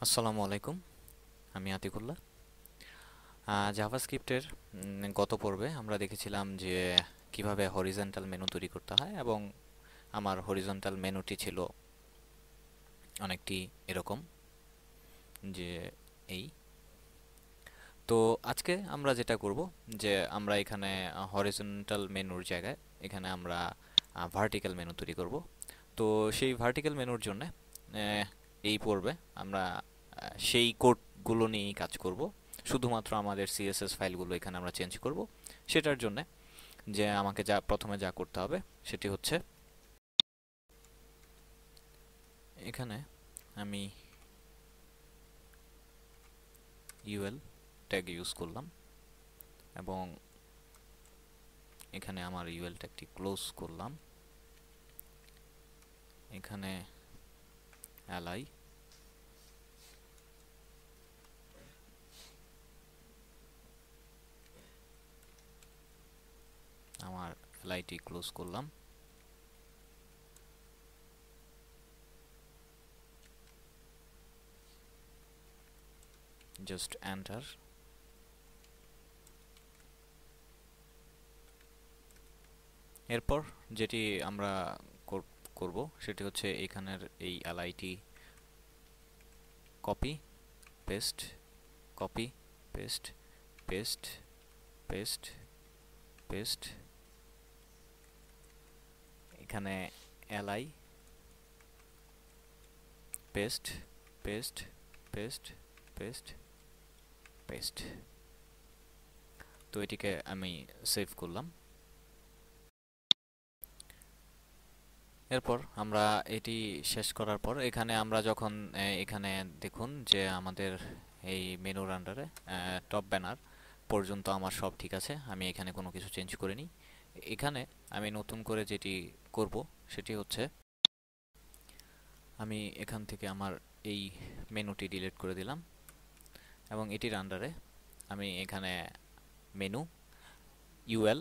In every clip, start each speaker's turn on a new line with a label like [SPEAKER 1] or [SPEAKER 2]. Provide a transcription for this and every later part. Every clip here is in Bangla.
[SPEAKER 1] আসসালামু আলাইকুম। আমি আতিকুল্লাহ। জাভাস্ক্রিপ্টের গত পর্বে আমরা দেখেছিলাম যে কিভাবে হরিজন্টাল মেনু তৈরি করতে হয়, এবং আমার হরিজন্টাল মেনুটি ছিল অনেকটি এরকম, যে এই তো আজকে আমরা যেটা করব, যে আমরা এখানে হরিজন্টাল মেনুর জায়গায় এখানে আমরা ভার্টিক্যাল মেনু তৈরি করব। তো সেই ভার্টিক্যাল মেনুর জন্য এই পর্বে আমরা সেই কোডগুলো নিয়েই কাজ করব। শুধুমাত্র আমাদের সিএসএস ফাইলগুলো এখানে আমরা চেঞ্জ করব। সেটার জন্য যে আমাকে প্রথমে যা করতে হবে সেটি হচ্ছে, এখানে আমি ইউএল ট্যাগ ইউজ করলাম, এবং এখানে আমার ইউএল ট্যাগটি ক্লোজ করলাম। এখানে অ্যালাই, আমার অ্যালাইটি ক্লোজ করলাম। Just enter. এরপর যেটি আমরা করব সেটি হচ্ছে এখানের এই অ্যালাইটি copy paste, copy paste, paste, paste, paste. এখানে LI paste, paste, paste, paste, paste. তো এটিকে আমি সেভ করলাম। এরপর আমরা এটি শেষ করার পর এখানে আমরা যখন এখানে দেখুন যে আমাদের এই মেনুর আন্ডারে টপ ব্যানার পর্যন্ত আমার সব ঠিক আছে, আমি এখানে কোনো কিছু চেঞ্জ করিনি। এখানে আমি নতুন করে যেটি করব সেটি হচ্ছে, আমি এখান থেকে আমার এই মেনুটি ডিলিট করে দিলাম, এবং এটির আন্ডারে আমি এখানে মেনু ইউএল,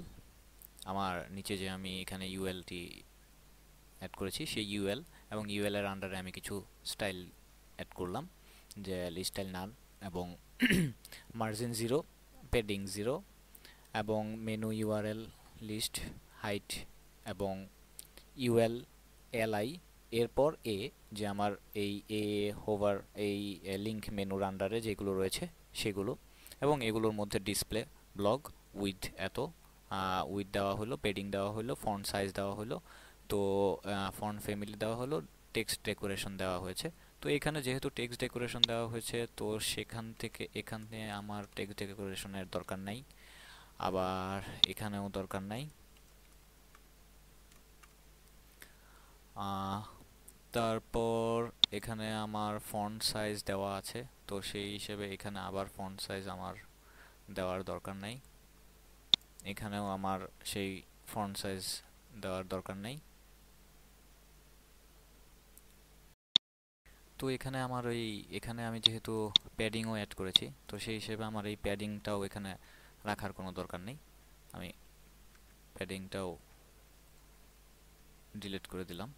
[SPEAKER 1] আমার নিচে যে আমি এখানে ইউএলটি অ্যাড করেছি সেই ইউএল, এবং ইউএল এর আন্ডারে আমি কিছু স্টাইল অ্যাড করলাম, যে স্টাইল নান, এবং মার্জিন 0, পেডিং 0, এবং মেনু ইউআরএল লিস্ট হাইট, এবং ইউএল এলআই, এরপর এ, যে আমার এই এ হোভার এই লিঙ্ক মেনুর আন্ডারে যেগুলো রয়েছে সেগুলো, এবং এগুলোর মধ্যে ডিসপ্লে ব্লগ উইথ এত, উইথ দেওয়া হলো, পেডিং দেওয়া হলো, ফন্ট সাইজ দেওয়া হলো, তো ফন্ট ফ্যামিলি দেওয়া হলো, টেক্সট ডেকোরেশন দেওয়া হয়েছে। তো এখানে যেহেতু টেক্সট ডেকোরেশন দেওয়া হয়েছে, তো সেখান থেকে এখানে আমার টেক্সট ডেকোরেশনের দরকার নাই, আবার এখানেও দরকার নাই। তারপর এখানে আমার ফন্ট সাইজ দেওয়া আছে, তো সেই হিসেবে এখানে আবার ফন্ট সাইজ আমার দেওয়ার দরকার নাই, এখানেও আমার সেই ফন্ট সাইজ দেওয়ার দরকার নেই। তো এখানে আমার এখানে আমি যেহেতু প্যাডিংও অ্যাড করেছি, তো সেই হিসেবে আমার এই প্যাডিংটাও এখানে রাখার কোনো দরকার নেই, আমি প্যাডিংটাও ডিলিট করে দিলাম।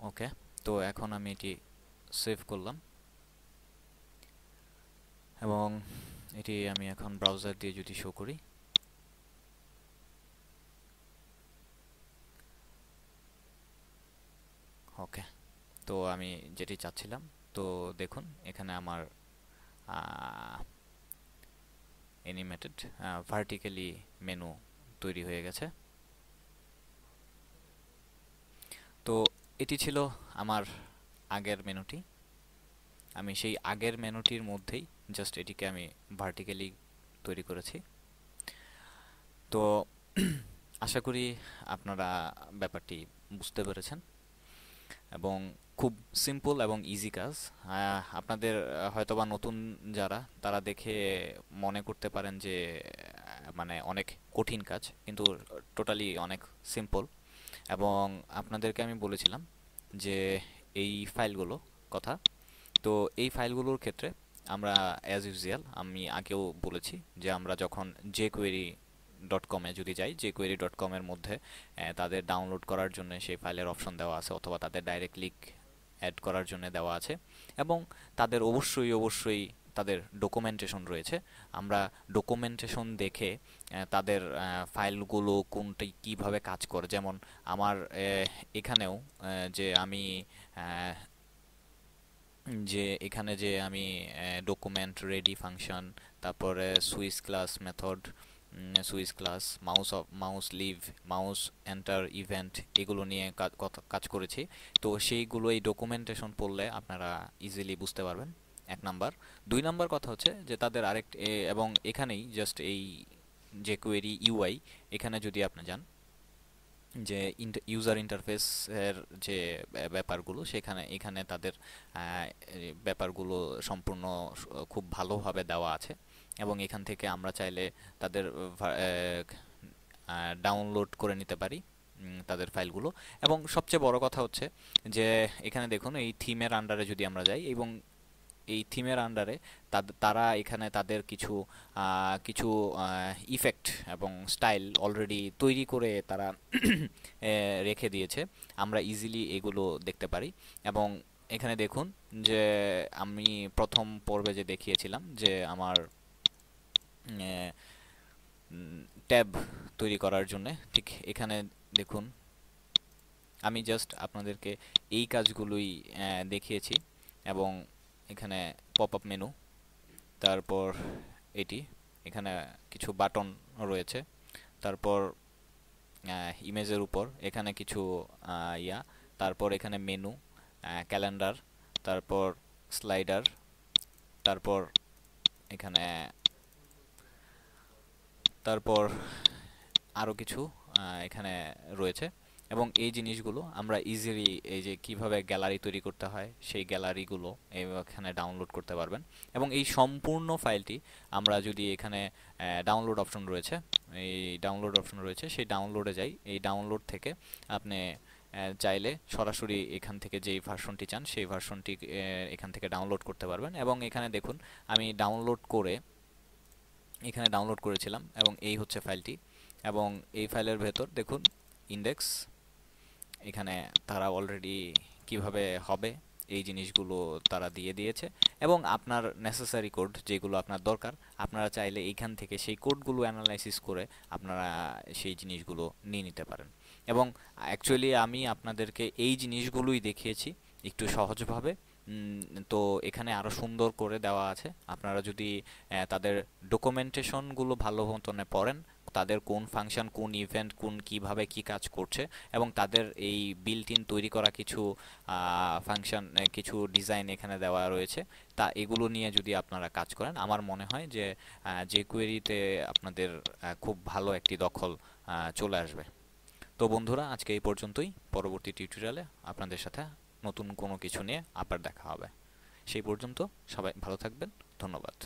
[SPEAKER 1] ওকে, তো এখন আমি এটি সেভ করলাম, এবং এটি আমি এখন ব্রাউজার দিয়ে যদি শো করি, ওকে, তো আমি যেটি চাচ্ছিলাম, তো দেখুন এখানে আমার অ্যানিমেটেড ভার্টিক্যালি মেনু তৈরি হয়ে গেছে। তো এটি ছিল আমার আগের মেনুটি, আমি সেই আগের মেনুটির মধ্যেই জাস্ট এটিকে আমি ভার্টিক্যালি তৈরি করেছি। তো আশা করি আপনারা ব্যাপারটি বুঝতে পেরেছেন, এবং খুব সিম্পল এবং ইজি কাজ। আপনাদের হয়তোবা নতুন যারা, তারা দেখে মনে করতে পারেন যে মানে অনেক কঠিন কাজ, কিন্তু টোটালি অনেক সিম্পল। এবং আপনাদেরকে আমি বলেছিলাম যে এই ফাইলগুলো কথা, তো এই ফাইলগুলোর ক্ষেত্রে আমরা অ্যাজ ইউজুয়াল, আমি আগেও বলেছি যে আমরা যখন যে কোয়েরি ডট কমে যদি যাই, jQuery ডট কমের মধ্যে তাদের ডাউনলোড করার জন্য সেই ফাইলের অপশন দেওয়া আছে, অথবা তাদের ডাইরেক্ট লিঙ্ক অ্যাড করার জন্য দেওয়া আছে। এবং তাদের অবশ্যই তাদের ডকুমেন্টেশন রয়েছে। আমরা ডকুমেন্টেশন দেখে তাদের ফাইলগুলো কোনটি কিভাবে কাজ করে, যেমন আমার এখানেও যে আমি আহ, ডকুমেন্ট রেডি ফাংশন, তারপরে switch class method, switch class, mouse leave, mouse enter event, এগুলো নিয়ে কাজ করেছি। তো সেইগুলো এই ডকুমেন্টেশন পড়লে আপনারা ইজিলি বুঝতে পারবেন, 1 নাম্বার। 2 নাম্বার কথা হচ্ছে যে তাদের এবং এখানেই জাস্ট এই jQuery ইউআই, এখানে যদি আপনি যান যে ইউজার ইন্টারফেসের যে ব্যাপারগুলো, এখানে তাদের ব্যাপারগুলো সম্পূর্ণ খুব ভালোভাবে দেওয়া আছে। এবং এখান থেকে আমরা চাইলে তাদের ডাউনলোড করে নিতে পারি তাদের ফাইলগুলো। এবং সবচেয়ে বড় কথা হচ্ছে যে এখানে দেখুন, এই থিমের আন্ডারে যদি আমরা যাই, এবং এই থিমের আন্ডারে তারা এখানে তাদের কিছু কিছু ইফেক্ট এবং স্টাইল অলরেডি তৈরি করে তারা রেখে দিয়েছে। আমরা ইজিলি এগুলো দেখতে পারি। এবং এখানে দেখুন যে আমি প্রথম পর্বে যে দেখিয়েছিলাম যে আমার ট্যাব তৈরি করার জন্য, ঠিক এখানে দেখুন আমি জাস্ট আপনাদেরকে এই কাজগুলোই দেখিয়েছি। এবং এখানে পপ আপ মেনু, তারপর এখানে কিছু বাটন রয়েছে, তারপর ইমেজের উপর এখানে কিছু তারপর এখানে মেনু, ক্যালেন্ডার, তারপর স্লাইডার, তারপর এখানে আরও কিছু এখানে রয়েছে। এবং এই জিনিসগুলো আমরা ইজিলি এই যে কিভাবে গ্যালারি তৈরি করতে হয় সেই গ্যালারিগুলো এখানে ডাউনলোড করতে পারবেন। এবং এই সম্পূর্ণ ফাইলটি আমরা যদি এখানে ডাউনলোড অপশন রয়েছে, সেই ডাউনলোডে যাই, এই ডাউনলোড থেকে আপনি চাইলে সরাসরি এখান থেকে যেই ভার্সনটি চান সেই ভার্সনটি এখান থেকে ডাউনলোড করতে পারবেন। এবং এখানে দেখুন আমি এখানে ডাউনলোড করেছিলাম, এবং এই হচ্ছে ফাইলটি। এবং এই ফাইলের ভেতর দেখুন ইন্ডেক্স, এখানে তারা অলরেডি কিভাবে হবে এই জিনিসগুলো তারা দিয়ে দিয়েছে। এবং আপনার নেসেসারি কোড যেগুলো আপনার দরকার, আপনারা চাইলে এইখান থেকে সেই কোডগুলো অ্যানালাইসিস করে আপনারা সেই জিনিসগুলো নিয়ে নিতে পারেন। এবং অ্যাকচুয়ালি আমি আপনাদেরকে এই জিনিসগুলোই দেখিয়েছি একটু সহজভাবে। তো এখানে আরও সুন্দর করে দেওয়া আছে। আপনারা যদি তাদের ডকুমেন্টেশনগুলো ভালো মতনে পড়েন, তাদের কোন ফাংশন, কোন ইভেন্ট, কিভাবে কি কাজ করছে, এবং তাদের এই বিল্ট ইন তৈরি করা কিছু ফাংশন, কিছু ডিজাইন এখানে দেওয়া রয়েছে, তা এগুলো নিয়ে যদি আপনারা কাজ করেন, আমার মনে হয় যে jQuery-তে আপনাদের খুব ভালো একটি দখল চলে আসবে। তো বন্ধুরা, আজকে এই পর্যন্তই। পরবর্তী টিউটোরিয়ালে আপনাদের সাথে নতুন কোনো কিছু নিয়ে আবার দেখা হবে। সেই পর্যন্ত সবাই ভালো থাকবেন। ধন্যবাদ।